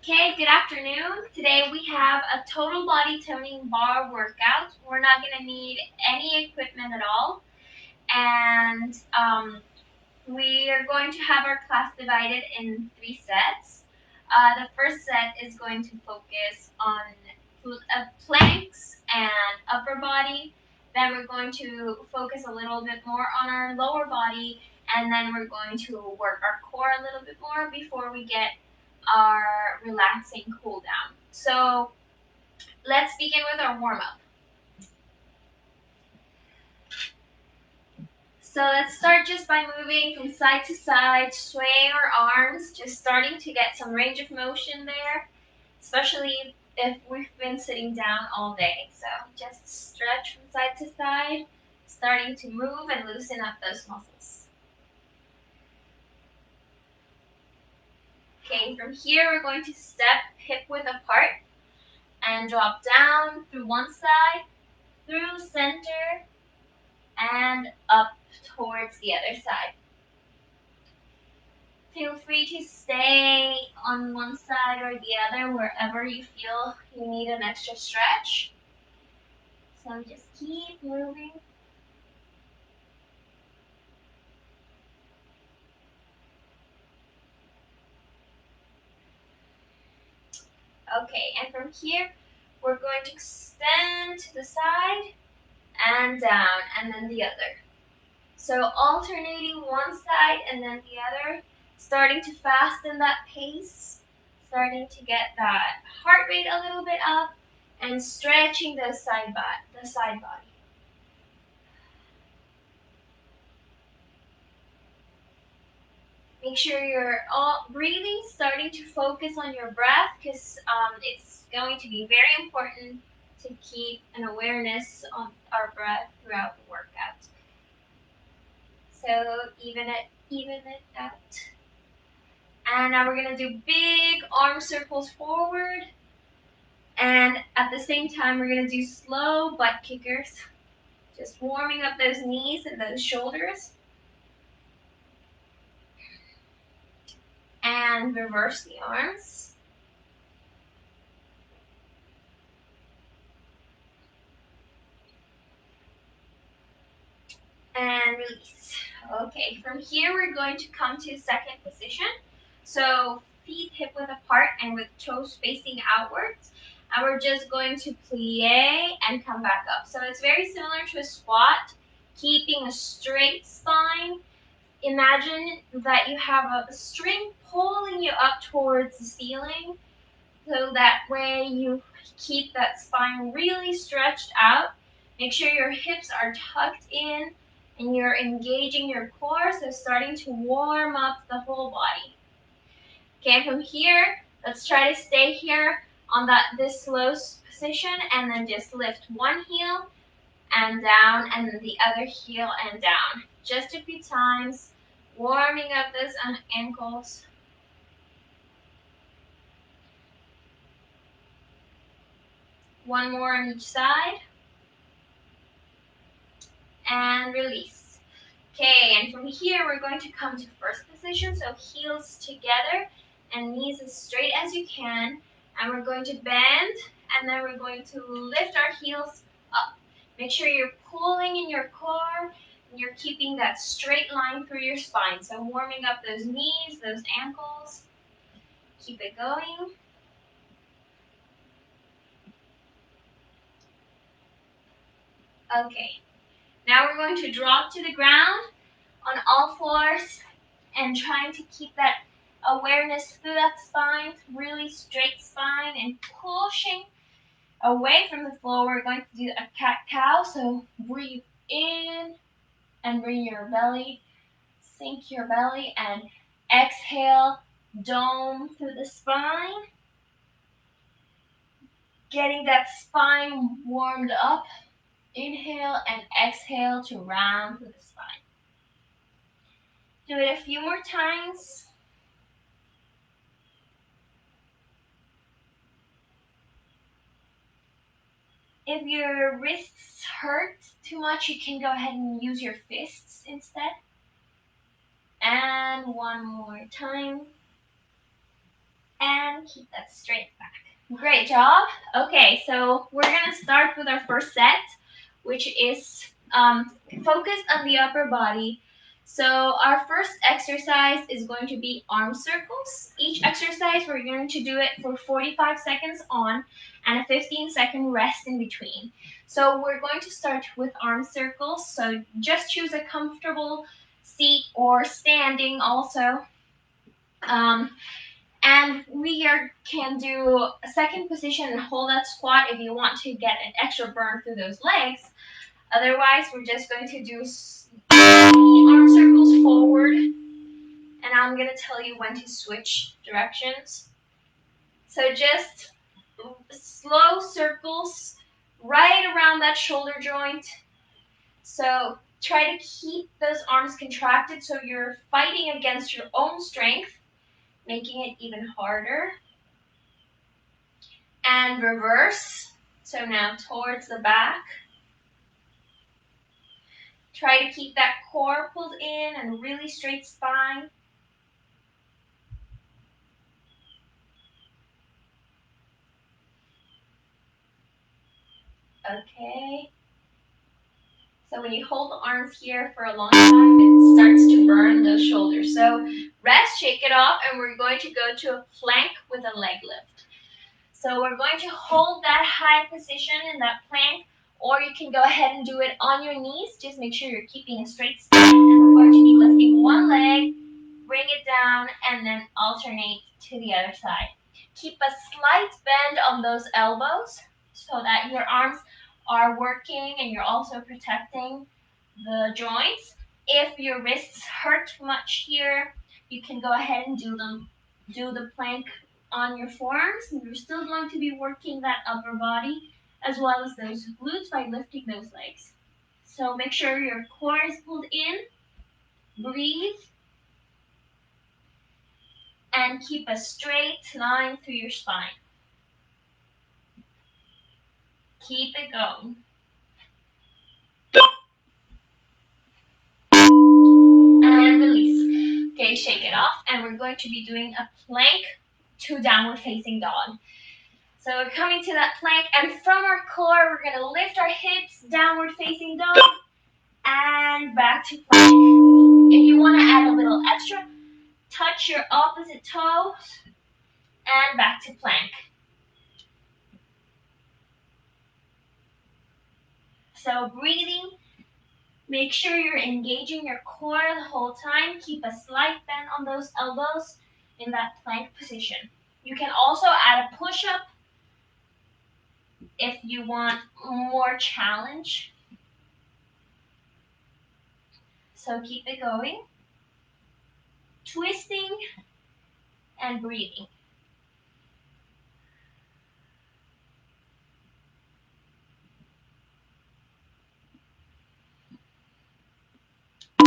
Okay, good afternoon. Today we have a total body toning bar workout. We're not going to need any equipment at all. And we are going to have our class divided in 3 sets. The first set is going to focus on planks and upper body. Then we're going to focus a little bit more on our lower body. And then we're going to work our core a little bit more before we get our relaxing cool down. So let's begin with our warm up. So let's start just by moving from side to side, swaying our arms, just starting to get some range of motion there, especially if we've been sitting down all day. So just stretch from side to side, starting to move and loosen up those muscles. Okay, from here we're going to step hip width apart and drop down through one side, through center, and up towards the other side. Feel free to stay on one side or the other wherever you feel you need an extra stretch. So just keep moving. Okay, and from here, we're going to extend to the side and down, and then the other. So alternating one side and then the other, starting to fasten that pace, starting to get that heart rate a little bit up, and stretching the side body. Make sure you're all breathing, starting to focus on your breath, because it's going to be very important to keep an awareness on our breath throughout the workout. So even it out. And now we're gonna do big arm circles forward. And at the same time, we're gonna do slow butt kickers. Just warming up those knees and those shoulders. And reverse the arms. And release. Okay, from here we're going to come to second position. So feet hip width apart and with toes facing outwards. And we're just going to plie and come back up. So it's very similar to a squat, keeping a straight spine. Imagine that you have a string pulling you up towards the ceiling, so that way you keep that spine really stretched out. Make sure your hips are tucked in and you're engaging your core, so starting to warm up the whole body. Okay, from here, let's try to stay here on this low position, and then just lift one heel and down, and then the other heel and down. Just a few times, warming up those ankles. One more on each side. And release. Okay, and from here we're going to come to first position, so heels together and knees as straight as you can, and we're going to bend, and then we're going to lift our heels up. Make sure you're pulling in your core and you're keeping that straight line through your spine. So warming up those knees, those ankles. Keep it going. Okay, now we're going to drop to the ground on all fours and trying to keep that awareness through that spine, really straight spine, and pushing away from the floor. We're going to do a cat-cow, so breathe in and bring your belly, sink your belly, and exhale, dome through the spine. Getting that spine warmed up. Inhale and exhale to round through the spine. Do it a few more times. If your wrists hurt too much, you can go ahead and use your fists instead. And one more time. and keep that straight back. Great job. Okay, so we're gonna start with our first set, which is focused on the upper body. So our first exercise is going to be arm circles. Each exercise, we're going to do it for 45 seconds on and a 15-second rest in between. So we're going to start with arm circles. So just choose a comfortable seat or standing also. And we can do a second position and hold that squat if you want to get an extra burn through those legs. Otherwise, we're just going to do arm circles forward. And I'm going to tell you when to switch directions. So just slow circles right around that shoulder joint. So try to keep those arms contracted so you're fighting against your own strength, making it even harder. And reverse. So now towards the back. Try to keep that core pulled in and really straight spine. Okay. So when you hold the arms here for a long time, it starts to burn those shoulders. So rest, shake it off, and we're going to go to a plank with a leg lift. So we're going to hold that high position in that plank, or you can go ahead and do it on your knees. Just make sure you're keeping a straight spine. And we're going to be lifting one leg, bring it down, and then alternate to the other side. Keep a slight bend on those elbows so that your arms are working and you're also protecting the joints. If your wrists hurt much here, you can go ahead and do the plank on your forearms, and you're still going to be working that upper body as well as those glutes by lifting those legs. So make sure your core is pulled in, breathe, and keep a straight line through your spine. Keep it going. And release. Okay, shake it off, and we're going to be doing a plank to downward facing dog. So we're coming to that plank, and from our core, we're gonna lift our hips, downward facing dog, and back to plank. If you wanna add a little extra, touch your opposite toes, and back to plank. So breathing, make sure you're engaging your core the whole time. Keep a slight bend on those elbows in that plank position. You can also add a push-up if you want more challenge. So keep it going. Twisting and breathing.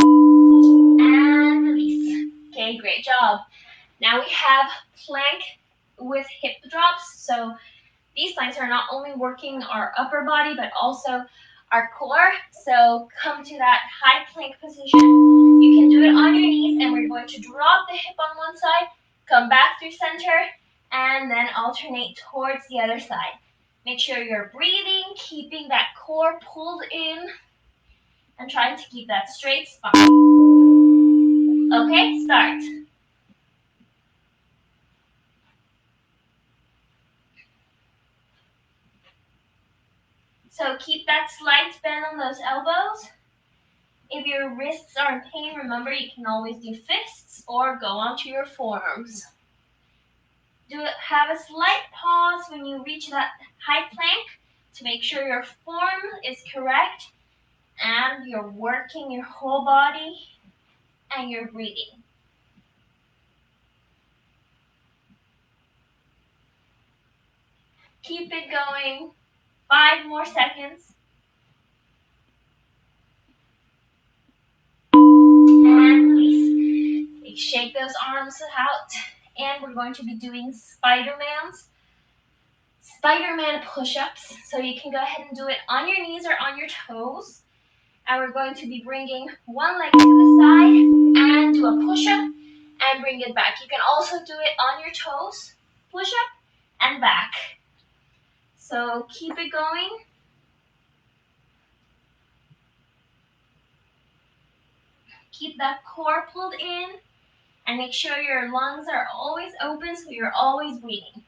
And release. Okay, great job. Now we have plank with hip drops. So these planks are not only working our upper body, but also our core. So come to that high plank position. You can do it on your knees, and we're going to drop the hip on one side, come back through center, and then alternate towards the other side. Make sure you're breathing, keeping that core pulled in, and trying to keep that straight spine. Okay, start. So keep that slight bend on those elbows. If your wrists are in pain, remember you can always do fists or go onto your forearms. Have a slight pause when you reach that high plank to make sure your form is correct and you're working your whole body and you're breathing. Keep it going. 5 more seconds. And release. Shake those arms out. And we're going to be doing Spider-Man push-ups. So you can go ahead and do it on your knees or on your toes. And we're going to be bringing one leg to the side and do a push-up and bring it back. You can also do it on your toes push-up and back. So keep it going. Keep that core pulled in and make sure your lungs are always open so you're always breathing.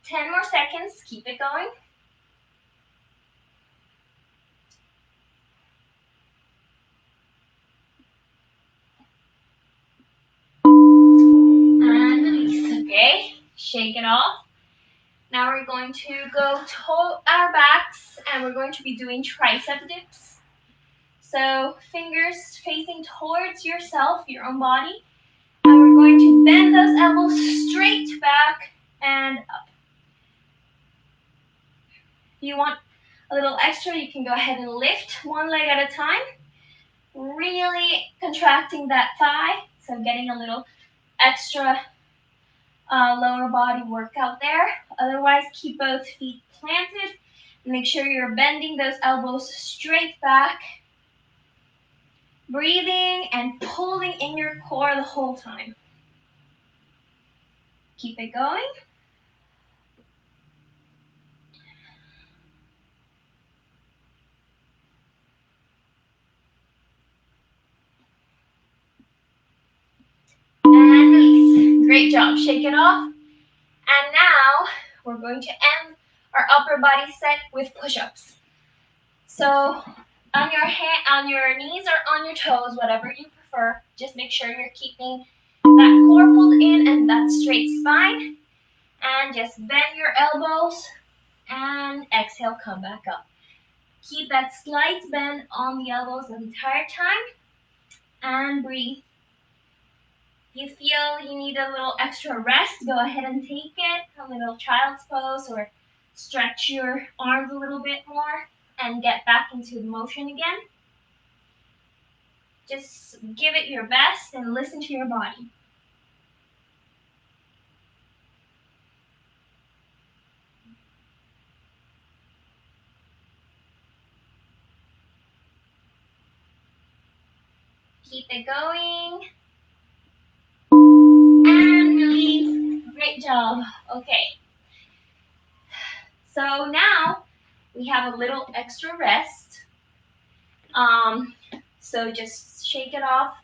Ten more seconds, keep it going. And release, okay? Shake it off. Now we're going to go to our backs and we're going to be doing tricep dips. So fingers facing towards yourself, your own body. And we're going to bend those elbows straight back and up. If you want a little extra, you can go ahead and lift one leg at a time. Really contracting that thigh. So getting a little extra lower body workout there. Otherwise, keep both feet planted. Make sure you're bending those elbows straight back. Breathing and pulling in your core the whole time. Keep it going. And release. Great job. Shake it off. And now we're going to end our upper body set with push-ups. So on your knees or on your toes, whatever you prefer, just make sure you're keeping that core pulled in and that straight spine. And just bend your elbows and exhale, come back up. Keep that slight bend on the elbows the entire time and breathe. If you feel you need a little extra rest, go ahead and take it, a little child's pose or stretch your arms a little bit more and get back into the motion again. Just give it your best and listen to your body. Keep it going. And release. Great job. Okay. So now we have a little extra rest. So just shake it off.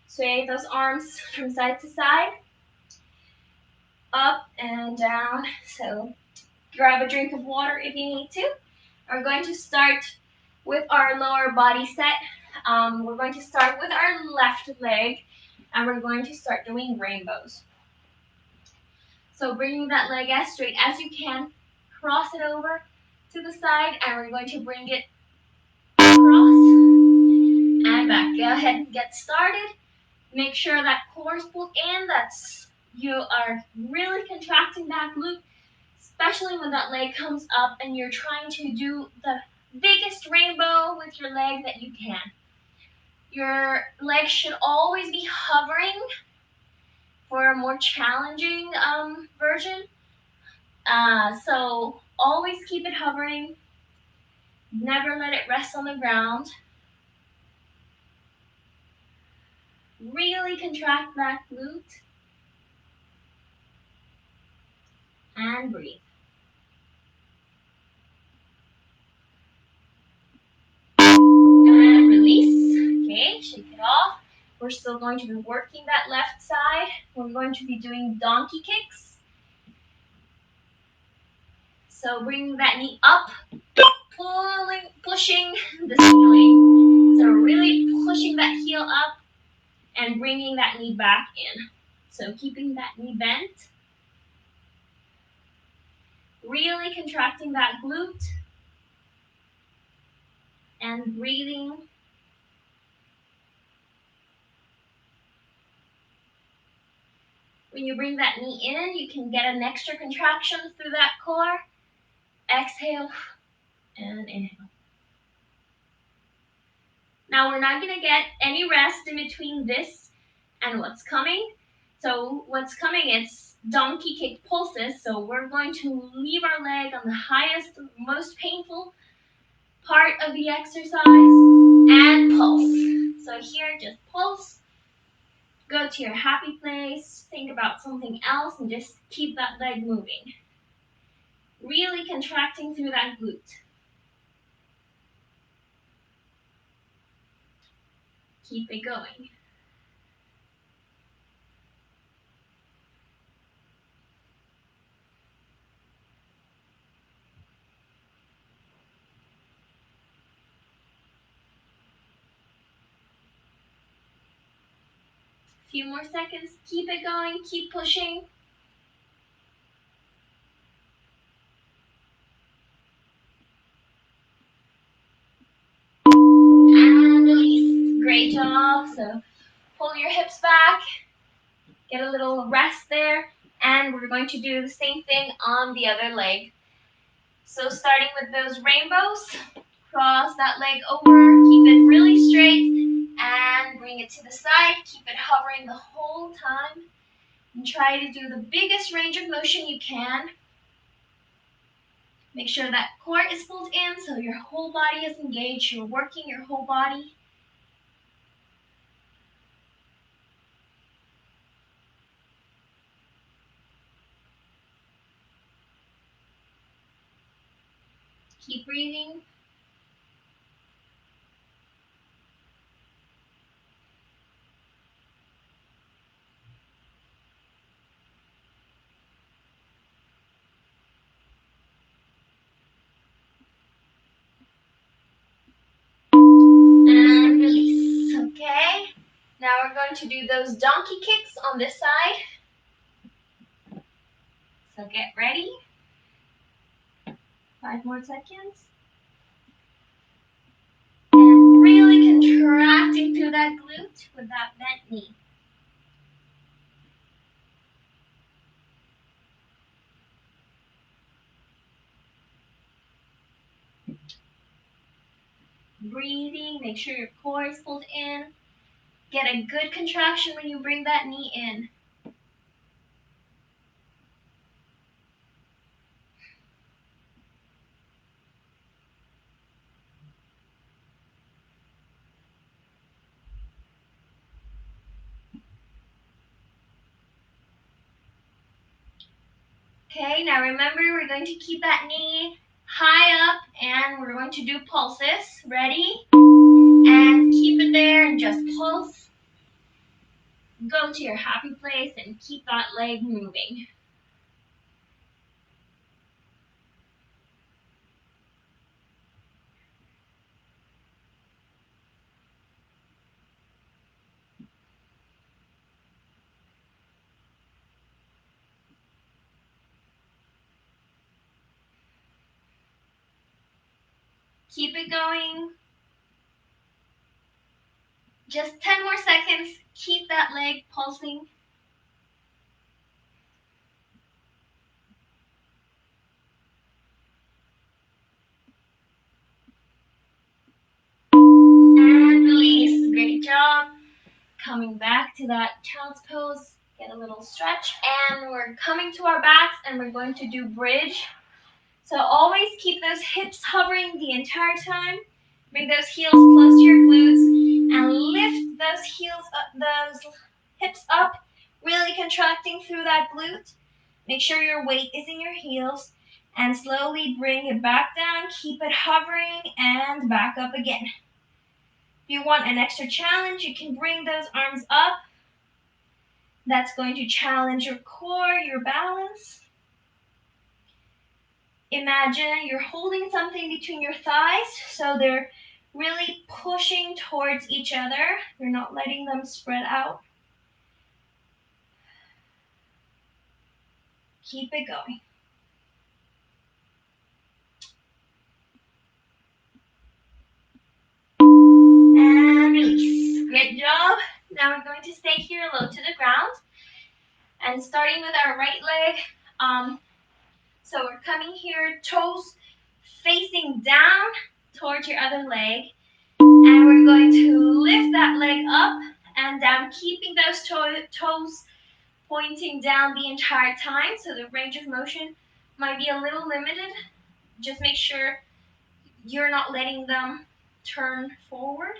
Sway those arms from side to side. Up and down. So grab a drink of water if you need to. We're going to start with our lower body set. We're going to start with our left leg and we're going to start doing rainbows. So bringing that leg as straight as you can, cross it over to the side and we're going to bring it across and back. Go ahead and get started. Make sure that core is pulled in, you are really contracting that glute, especially when that leg comes up and you're trying to do the biggest rainbow with your leg that you can. Your leg should always be hovering for a more challenging version. So always keep it hovering. Never let it rest on the ground. Really contract that glute. And breathe. And release. Okay, shake it off. We're still going to be working that left side. We're going to be doing donkey kicks. So bringing that knee up, pushing the ceiling. So really pushing that heel up and bringing that knee back in. So keeping that knee bent. Really contracting that glute. And breathing. When you bring that knee in, you can get an extra contraction through that core. Exhale and inhale. Now we're not going to get any rest in between this and what's coming. So what's coming, it's donkey kick pulses. So we're going to leave our leg on the highest, most painful part of the exercise and pulse. So here, just pulse. Go to your happy place, think about something else, and just keep that leg moving. Really contracting through that glute. Keep it going. A few more seconds. Keep it going. Keep pushing. And release. Great job. So pull your hips back. Get a little rest there. And we're going to do the same thing on the other leg. So starting with those rainbows, cross that leg over, keep it really straight, and bring it to the side. Keep it hovering the whole time. And try to do the biggest range of motion you can. Make sure that core is pulled in so your whole body is engaged. You're working your whole body. Keep breathing. And release. Okay. Now we're going to do those donkey kicks on this side. So get ready. 5 more seconds. And really contracting through that glute with that bent knee. Breathing, make sure your core is pulled in. Get a good contraction when you bring that knee in. Okay, now remember we're going to keep that knee high up and we're going to do pulses. Ready? And keep it there and just pulse. Go to your happy place and keep that leg moving. Keep it going. Just 10 more seconds. Keep that leg pulsing. And release. Great job. Coming back to that child's pose. Get a little stretch. And we're coming to our backs and we're going to do bridge. So always keep those hips hovering the entire time. Bring those heels close to your glutes and lift those heels up, those hips up, really contracting through that glute. Make sure your weight is in your heels and slowly bring it back down. Keep it hovering and back up again. If you want an extra challenge, you can bring those arms up. That's going to challenge your core, your balance. Imagine you're holding something between your thighs, so they're really pushing towards each other. You're not letting them spread out. Keep it going. And release. Great job. Now we're going to stay here low to the ground. And starting with our right leg, so we're coming here, toes facing down towards your other leg. And we're going to lift that leg up and down, keeping those toes pointing down the entire time, so the range of motion might be a little limited. Just make sure you're not letting them turn forward.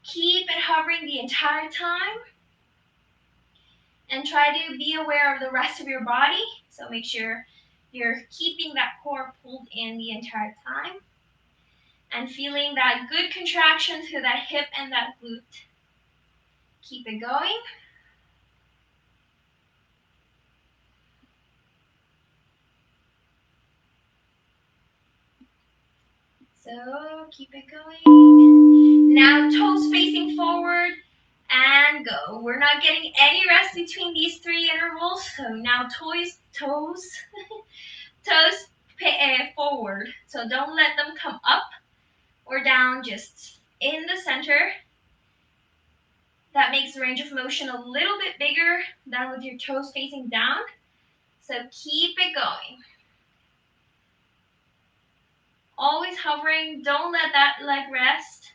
Keep it hovering the entire time. And try to be aware of the rest of your body. So make sure you're keeping that core pulled in the entire time. And feeling that good contraction through that hip and that glute. Keep it going. So keep it going. Now toes facing forward and go. We're not getting any rest between these three intervals. So now toes forward. So don't let them come up or down, just in the center. That makes the range of motion a little bit bigger than with your toes facing down. So keep it going. Always hovering. Don't let that leg rest.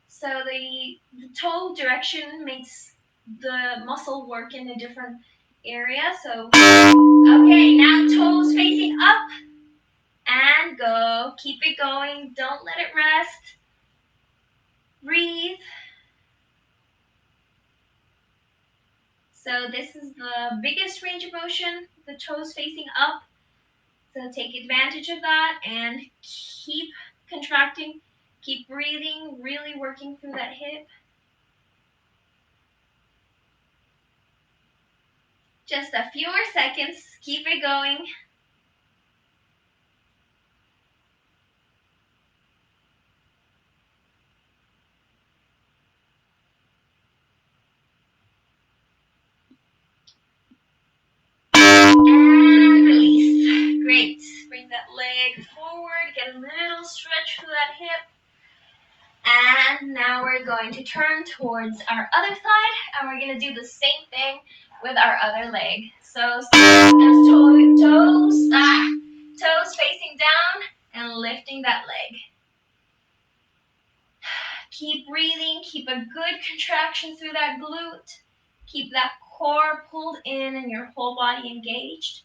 So the toe direction makes the muscle work in a different area. So, okay, now toes facing up and go. Keep it going. Don't let it rest. Breathe. So this is the biggest range of motion, the toes facing up. So take advantage of that and keep contracting, keep breathing, really working through that hip. Just a few more seconds, keep it going. And release. Great. Bring that leg forward, get a little stretch through that hip. And now we're going to turn towards our other side, and we're going to do the same thing with our other leg. So toes facing down and lifting that leg. Keep breathing, keep a good contraction through that glute. Keep that core pulled in and your whole body engaged.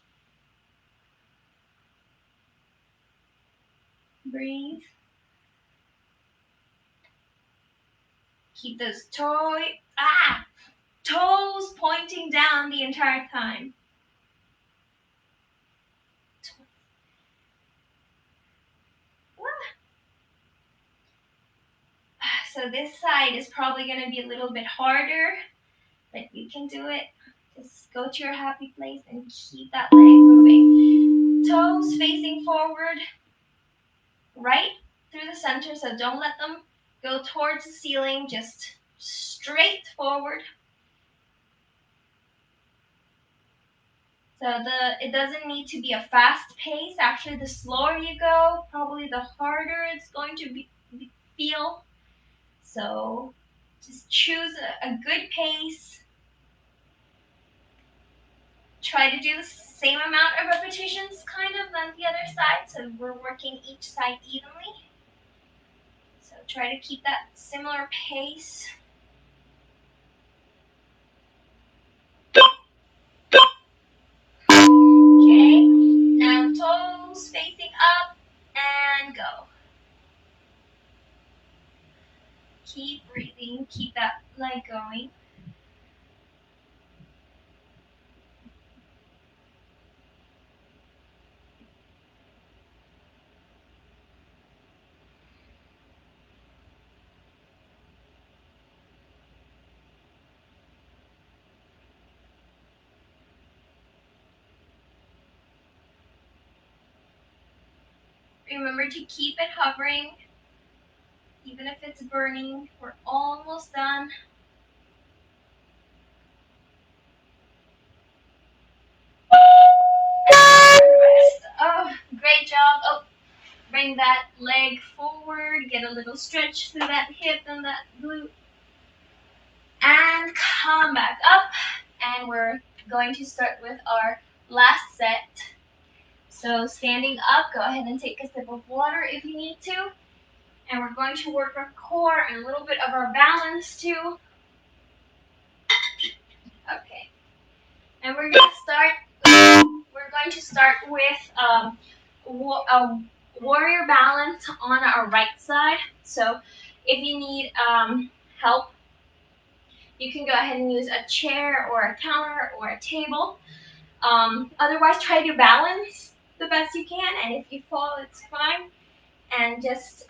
Breathe. Keep those toes pointing down the entire time. So this side is probably going to be a little bit harder, but you can do it. Just go to your happy place and keep that leg moving. Toes facing forward, right through the center, so don't let them go towards the ceiling, just straight forward. So it doesn't need to be a fast pace. Actually, the slower you go, probably the harder it's going to feel. So just choose a good pace. Try to do the same amount of repetitions kind of than the other side, so we're working each side evenly. So try to keep that similar pace. Okay, now toes facing up and go. Keep breathing, keep that leg going. Remember to keep it hovering, even if it's burning. We're almost done. Rest. Oh, great job. Oh, bring that leg forward, get a little stretch through that hip and that glute. And come back up. And we're going to start with our last set. So standing up, go ahead and take a sip of water if you need to. And we're going to work our core and a little bit of our balance too. Okay. And we're going to start with a warrior balance on our right side. So if you need help, you can go ahead and use a chair or a counter or a table. Otherwise, try to balance the best you can, and if you fall, it's fine. And just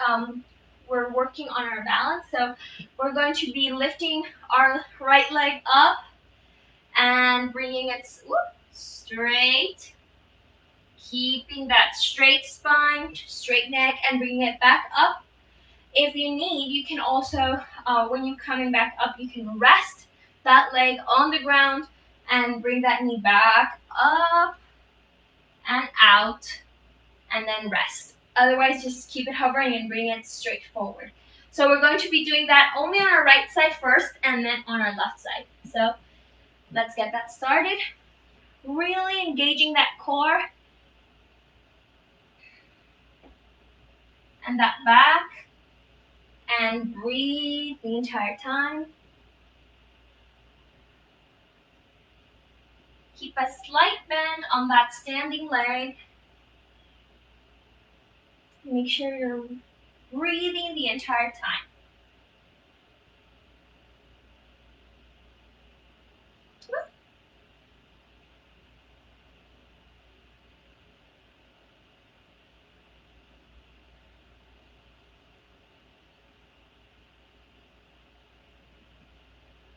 we're working on our balance. So we're going to be lifting our right leg up and bringing it straight, keeping that straight spine, straight neck, and bringing it back up. If you need, you can also, when you're coming back up, you can rest that leg on the ground and bring that knee back up and out, and then rest. Otherwise, just keep it hovering and bring it straight forward. So we're going to be doing that only on our right side first and then on our left side. So let's get that started. Really engaging that core and that back, and breathe the entire time. Keep a slight bend on that standing leg. Make sure you're breathing the entire time.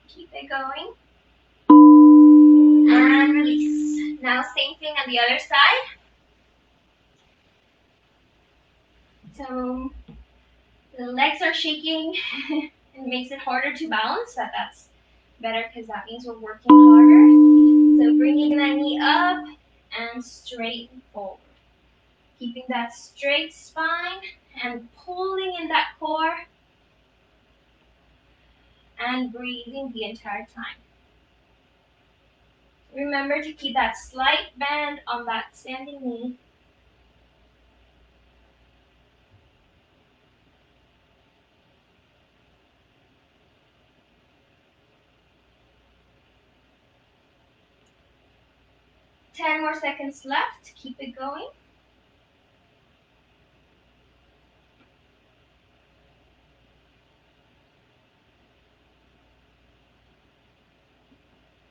Keep it going. And release. Now same thing on the other side. So the legs are shaking. It makes it harder to balance. That's better because that means we're working harder. So bringing that knee up and straight forward. Keeping that straight spine and pulling in that core and breathing the entire time. Remember to keep that slight bend on that standing knee. Ten more seconds left. Keep it going.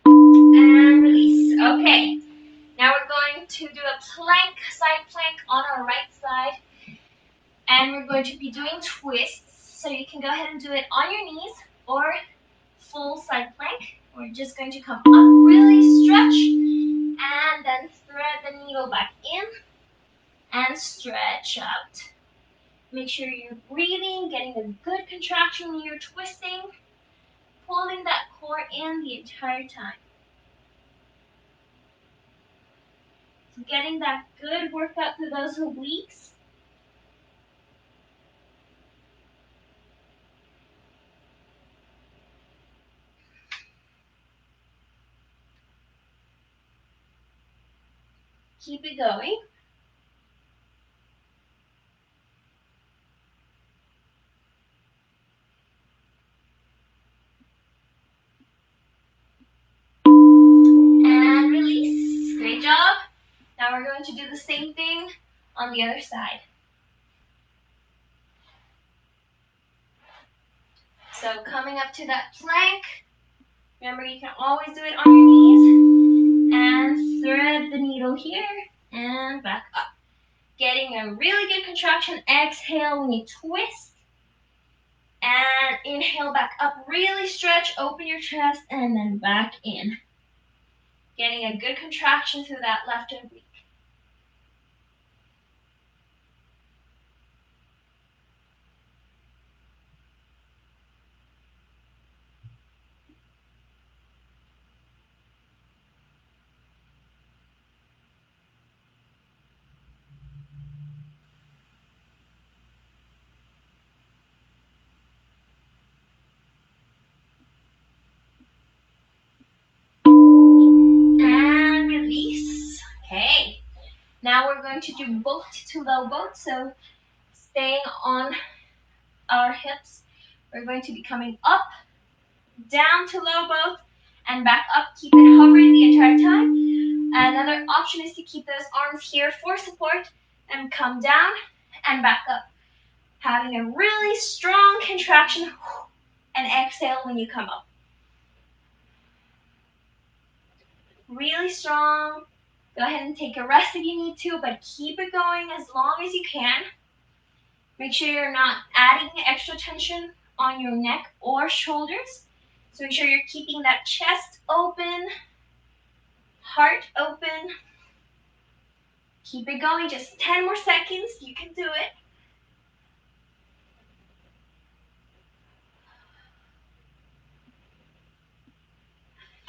And release. Okay. Now we're going to do a plank, side plank on our right side. And we're going to be doing twists. So you can go ahead and do it on your knees or full side plank. We're just going to come up, really stretch, and then thread the needle back in and stretch out. Make sure you're breathing, getting a good contraction when you're twisting, pulling that core in the entire time. So getting that good workout through those obliques. Keep it going. And release. Great job. Now we're going to do the same thing on the other side. So coming up to that plank. Remember, you can always do it on your knees. And thread the needle here and back up. Getting a really good contraction. Exhale when you twist. And inhale back up. Really stretch, open your chest, and then back in. Getting a good contraction through that left oblique. And release. Okay. Now we're going to do boat to low boat. So staying on our hips. We're going to be coming up, down to low both, and back up. Keep it hovering the entire time. Another option is to keep those arms here for support and come down and back up. Having a really strong contraction and exhale when you come up. Really strong. Go ahead and take a rest if you need to, but keep it going as long as you can. Make sure you're not adding extra tension on your neck or shoulders. So make sure you're keeping that chest open, heart open. Keep it going, just 10 more seconds. You can do it.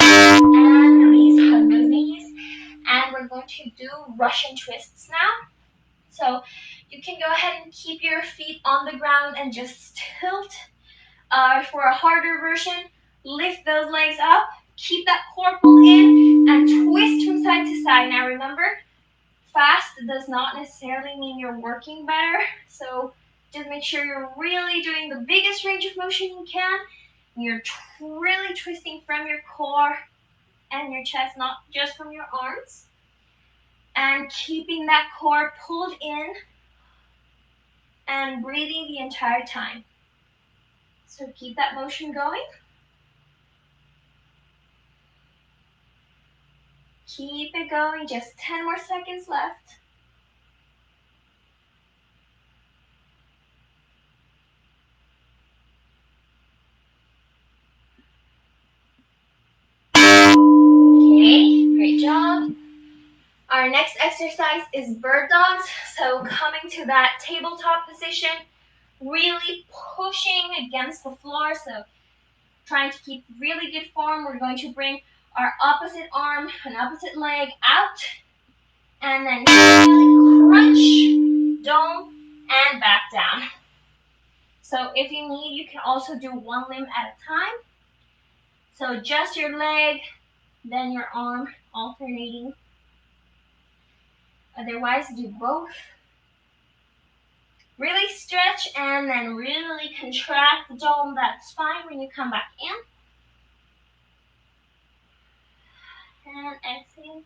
And release, hug those knees. And we're going to do Russian twists now. So you can go ahead and keep your feet on the ground and just tilt. For a harder version, lift those legs up, keep that core pulled in, and twist from side to side. Now remember, fast does not necessarily mean you're working better, so just make sure you're really doing the biggest range of motion you can. You're really twisting from your core and your chest, not just from your arms. And keeping that core pulled in and breathing the entire time. So keep that motion going. Keep it going, just 10 more seconds left. Okay, great job. Our next exercise is bird dogs. So coming to that tabletop position, really pushing against the floor. So trying to keep really good form. We're going to bring our opposite arm and opposite leg out. And then crunch, dome, and back down. So if you need, you can also do one limb at a time. So just your leg, then your arm, alternating. Otherwise, do both. Really stretch and then really contract the dome, that spine when you come back in. And exhale.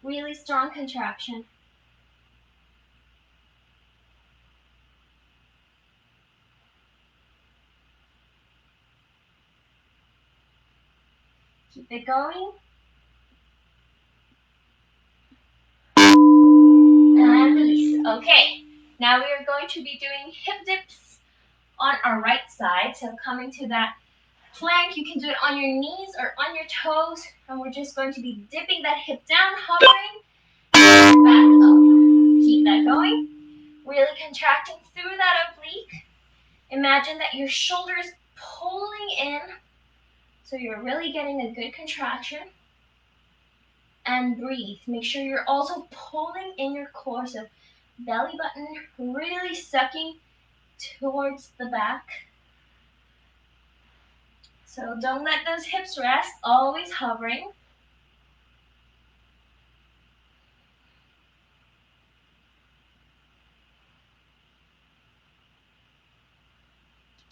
Really strong contraction. Keep it going. And release. Okay, now we are going to be doing hip dips on our right side. So coming to that plank, you can do it on your knees or on your toes. And we're just going to be dipping that hip down, hovering, and back up. Keep that going. Really contracting through that oblique. Imagine that your shoulder is pulling in. So you're really getting a good contraction. And breathe. Make sure you're also pulling in your core. So belly button really sucking towards the back. So don't let those hips rest. Always hovering.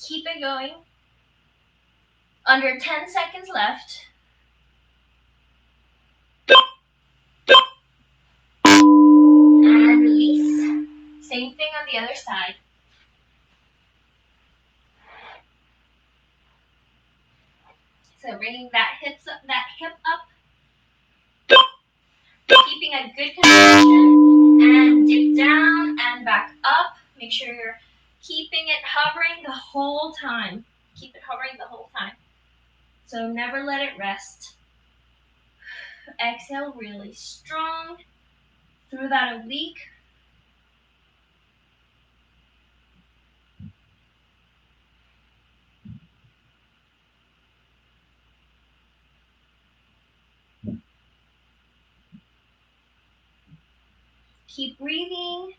Keep it going. Under 10 seconds left. And release. Same thing on the other side. So bringing that hip up. Keeping a good contraction. And dip down and back up. Make sure you're keeping it hovering the whole time. Keep it hovering the whole time. So never let it rest. Exhale really strong through that oblique. Keep breathing.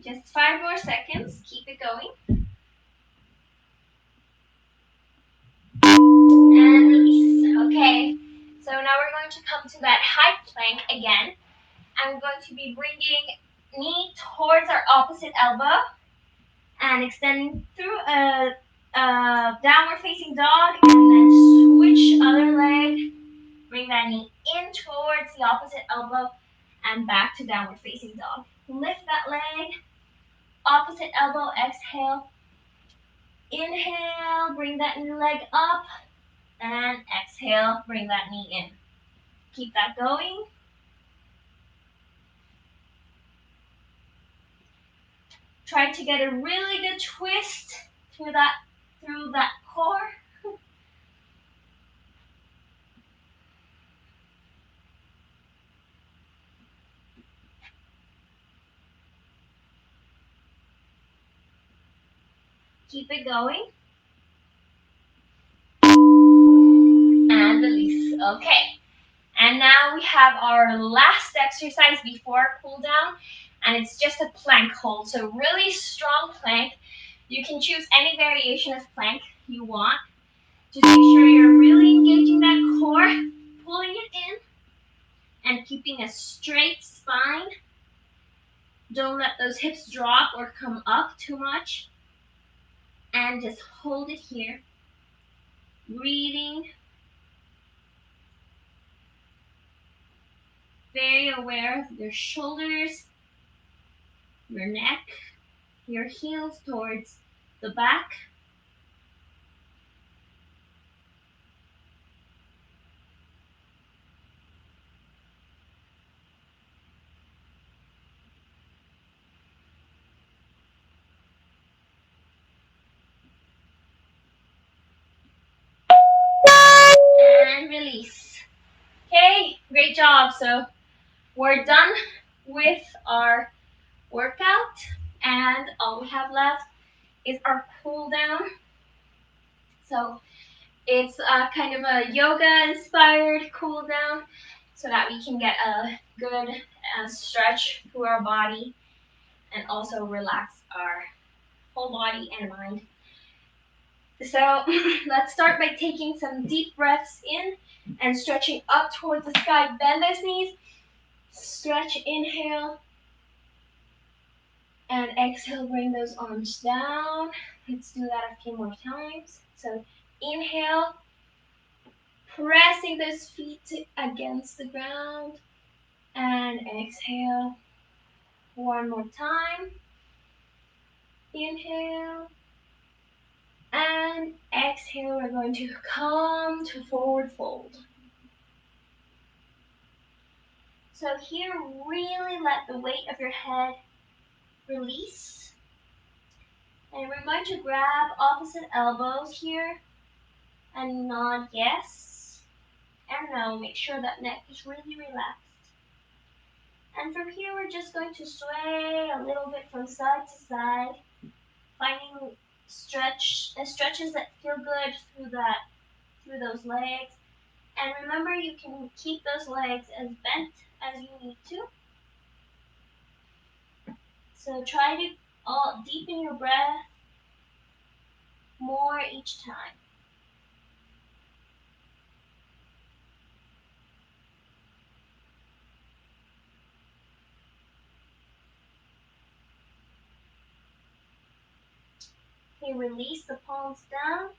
Just 5 more seconds. Keep it going. And release. Okay. So now we're going to come to that high plank to be bringing knee towards our opposite elbow and extend through a downward facing dog, and then switch other leg. Bring that knee in towards the opposite elbow and back to downward facing dog. Lift that leg, opposite elbow, exhale. Inhale, bring that leg up, and exhale, bring that knee in. Keep that going. Try to get a really good twist through that core. Keep it going. And release. Okay. And now we have our last exercise before cool down, and it's just a plank hold. So really strong plank. You can choose any variation of plank you want. Just make sure you're really engaging that core, pulling it in, and keeping a straight spine. Don't let those hips drop or come up too much. And just hold it here. Breathing. Very aware of your shoulders, your neck, your heels towards the back. And release. Okay, great job. So we're done with our workout, and all we have left is our cool down. So it's kind of a yoga inspired cool down so that we can get a good stretch through our body and also relax our whole body and mind. So let's start by taking some deep breaths in and stretching up towards the sky. Bend those knees. Stretch, inhale. And exhale, bring those arms down. Let's do that a few more times. So inhale, pressing those feet against the ground. And exhale, one more time. Inhale. And exhale, we're going to come to forward fold. So here, really let the weight of your head release. And we're going to grab opposite elbows here and nod yes and no. Make sure that neck is really relaxed. And from here, we're just going to sway a little bit from side to side, finding stretches that feel good through those legs. And remember, you can keep those legs as bent as you need to. So try to deepen your breath more each time. Okay, release the palms down.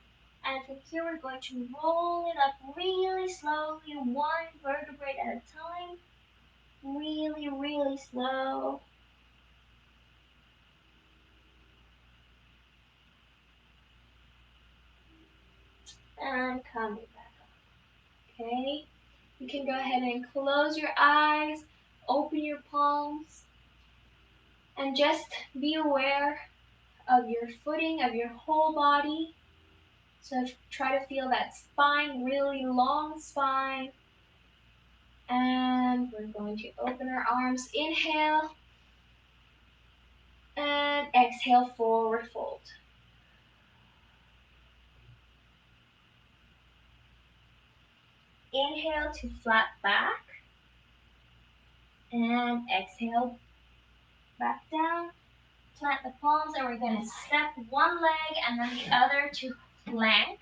And from here, we're going to roll it up really slowly, one vertebrae at a time. Really, really slow. And coming back up. Okay? You can go ahead and close your eyes, open your palms, and just be aware of your footing, of your whole body. So try to feel that spine, really long spine. And we're going to open our arms. Inhale. And exhale, forward fold. Inhale to flat back. And exhale, back down. Plant the palms, and we're going to step one leg and then the other to plank.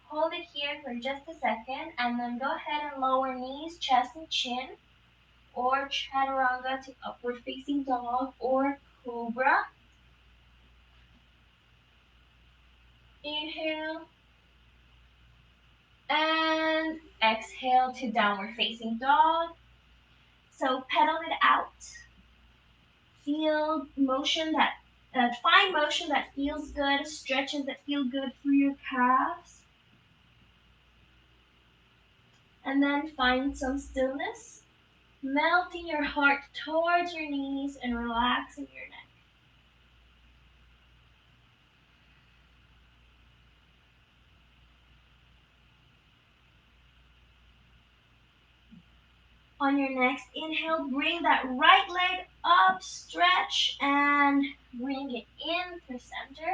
Hold it here for just a second, and then go ahead and lower knees, chest, and chin. or chaturanga to upward facing dog or cobra. Inhale and exhale to downward facing dog. So pedal it out. Feel motion that, find motion that feels good, stretches that feel good through your calves. And then find some stillness. Melting your heart towards your knees and relaxing your neck. On your next inhale, bring that right leg up, stretch, and bring it in through center.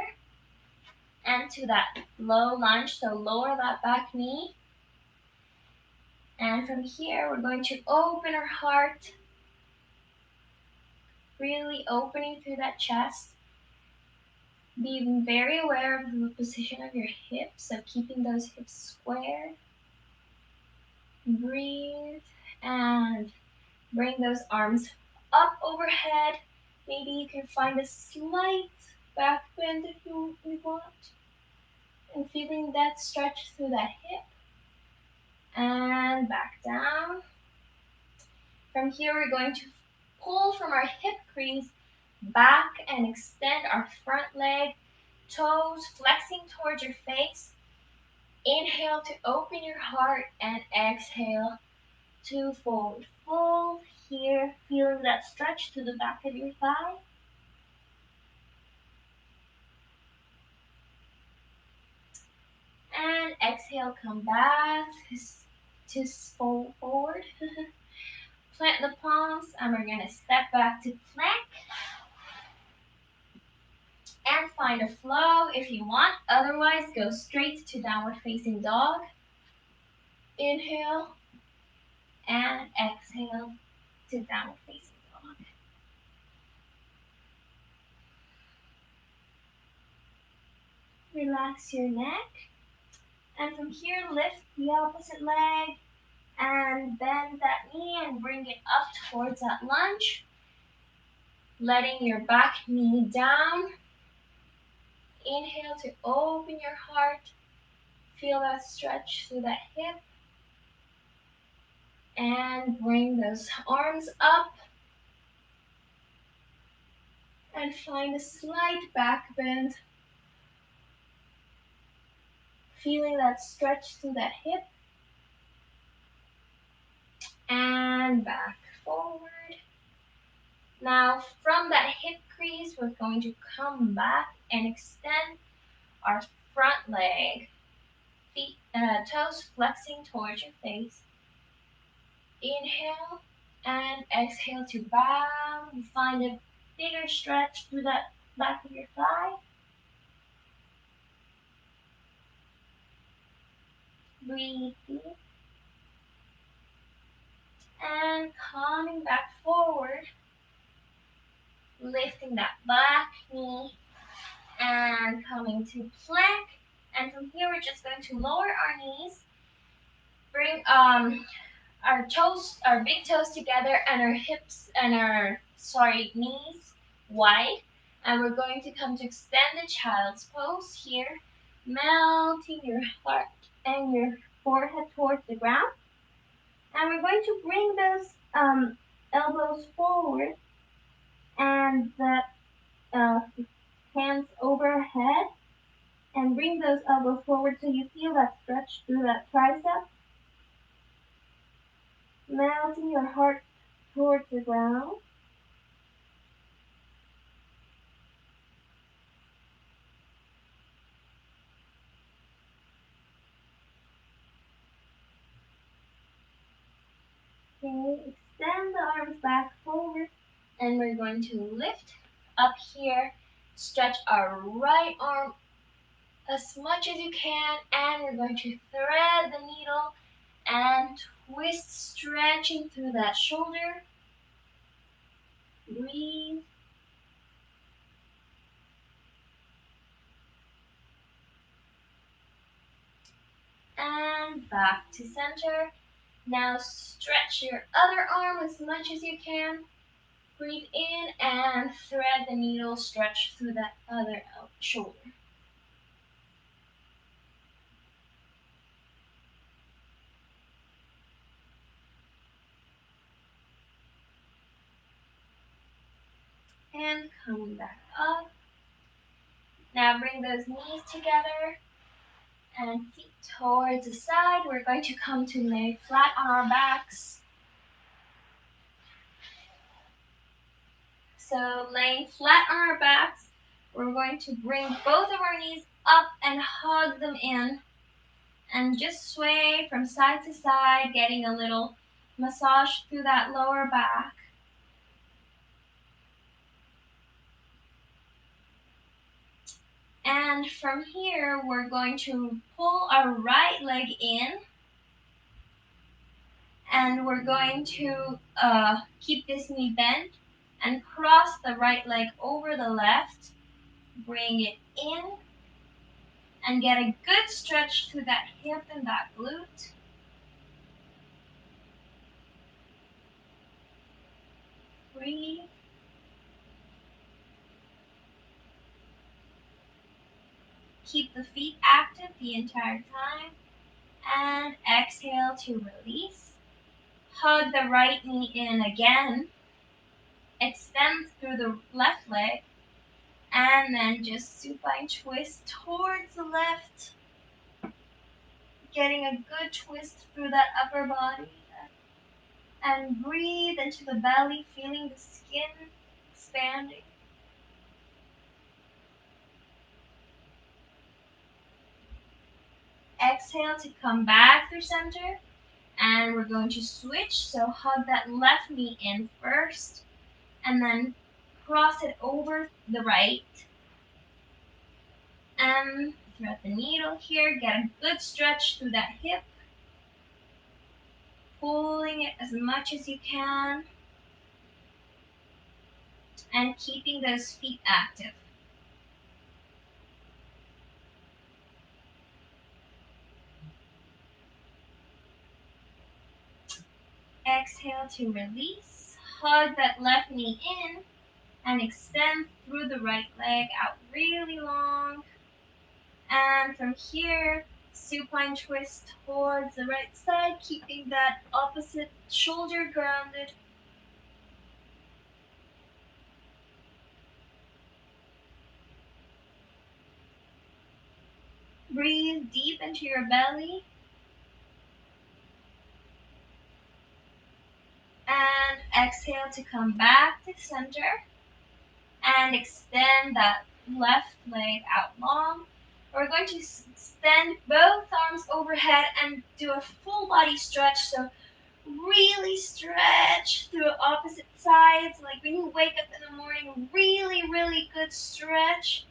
And to that low lunge, so lower that back knee. And from here, we're going to open our heart, really opening through that chest. Being very aware of the position of your hips, so keeping those hips square. Breathe and bring those arms up overhead. Maybe you can find a slight back bend if you want. And feeling that stretch through that hip. And back down. From here, we're going to pull from our hip crease back and extend our front leg, toes flexing towards your face. Inhale to open your heart and exhale to forward fold. Here, feeling that stretch to the back of your thigh. And exhale, come back to fold forward. Plant the palms, and we're going to step back to plank. And find a flow if you want. Otherwise, go straight to downward facing dog. Inhale and exhale to downward facing dog. Relax your neck. And from here, lift the opposite leg and bend that knee and bring it up towards that lunge. Letting your back knee down. Inhale to open your heart. Feel that stretch through that hip. And bring those arms up. And find a slight back bend. Feeling that stretch through that hip. And back forward. Now from that hip crease, we're going to come back and extend our front leg. Feet, toes flexing towards your face. Inhale and exhale to bow. You find a bigger stretch through that back of your thigh. Breathe deep. And coming back forward, lifting that back knee and coming to plank. And from here, we're just going to lower our knees. Bring our toes, our big toes together, and our hips and our knees wide. And we're going to come to extend the child's pose here, melting your heart and your forehead towards the ground. And we're going to bring those elbows forward and the hands overhead, and bring those elbows forward so you feel that stretch through that tricep. Melting your heart towards the ground. Okay, extend the arms back forward, and we're going to lift up here. Stretch our right arm as much as you can, and we're going to thread the needle and twist, stretching through that shoulder. Breathe. And back to center. Now stretch your other arm as much as you can. Breathe in and thread the needle, stretch through that other shoulder. And coming back up. Now bring those knees together and feet towards the side. We're going to come to lay flat on our backs. So laying flat on our backs, we're going to bring both of our knees up and hug them in. And just sway from side to side, getting a little massage through that lower back. And from here, we're going to pull our right leg in. And we're going to keep this knee bent and cross the right leg over the left. Bring it in and get a good stretch through that hip and that glute. Breathe. Keep the feet active the entire time. And exhale to release. Hug the right knee in again. Extend through the left leg. And then just supine twist towards the left. Getting a good twist through that upper body. And breathe into the belly, feeling the skin expanding. Exhale to come back through center. And we're going to switch. So hug that left knee in first. And then cross it over the right. And thread the needle here. Get a good stretch through that hip. Pulling it as much as you can. And keeping those feet active. Exhale to release. Hug that left knee in. And extend through the right leg out really long. And from here, supine twist towards the right side, keeping that opposite shoulder grounded. Breathe deep into your belly. And exhale to come back to center. And extend that left leg out long. We're going to extend both arms overhead and do a full body stretch. So really stretch through opposite sides. Like when you wake up in the morning, really good stretch.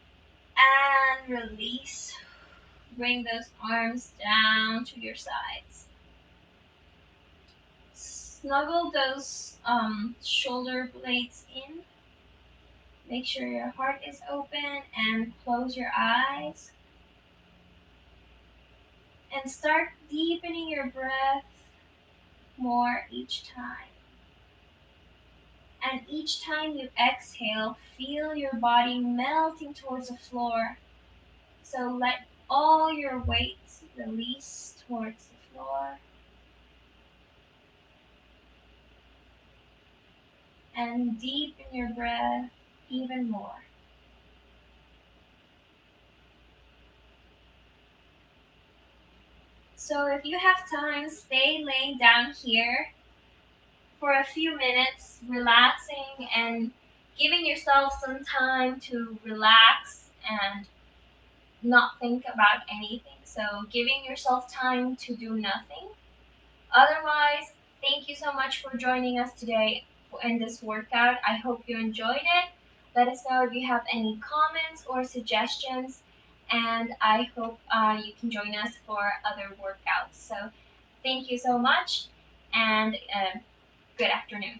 And release. Bring those arms down to your sides. Snuggle those shoulder blades in. Make sure your heart is open and close your eyes. And start deepening your breath more each time. And each time you exhale, feel your body melting towards the floor. So let all your weight release towards the floor. And deepen your breath even more. So if you have time, stay laying down here for a few minutes, relaxing and giving yourself some time to relax and not think about anything. So giving yourself time to do nothing. Otherwise, thank you so much for joining us today in this workout. I hope you enjoyed it. Let us know if you have any comments or suggestions, and I hope you can join us for other workouts. So thank you so much, and good afternoon.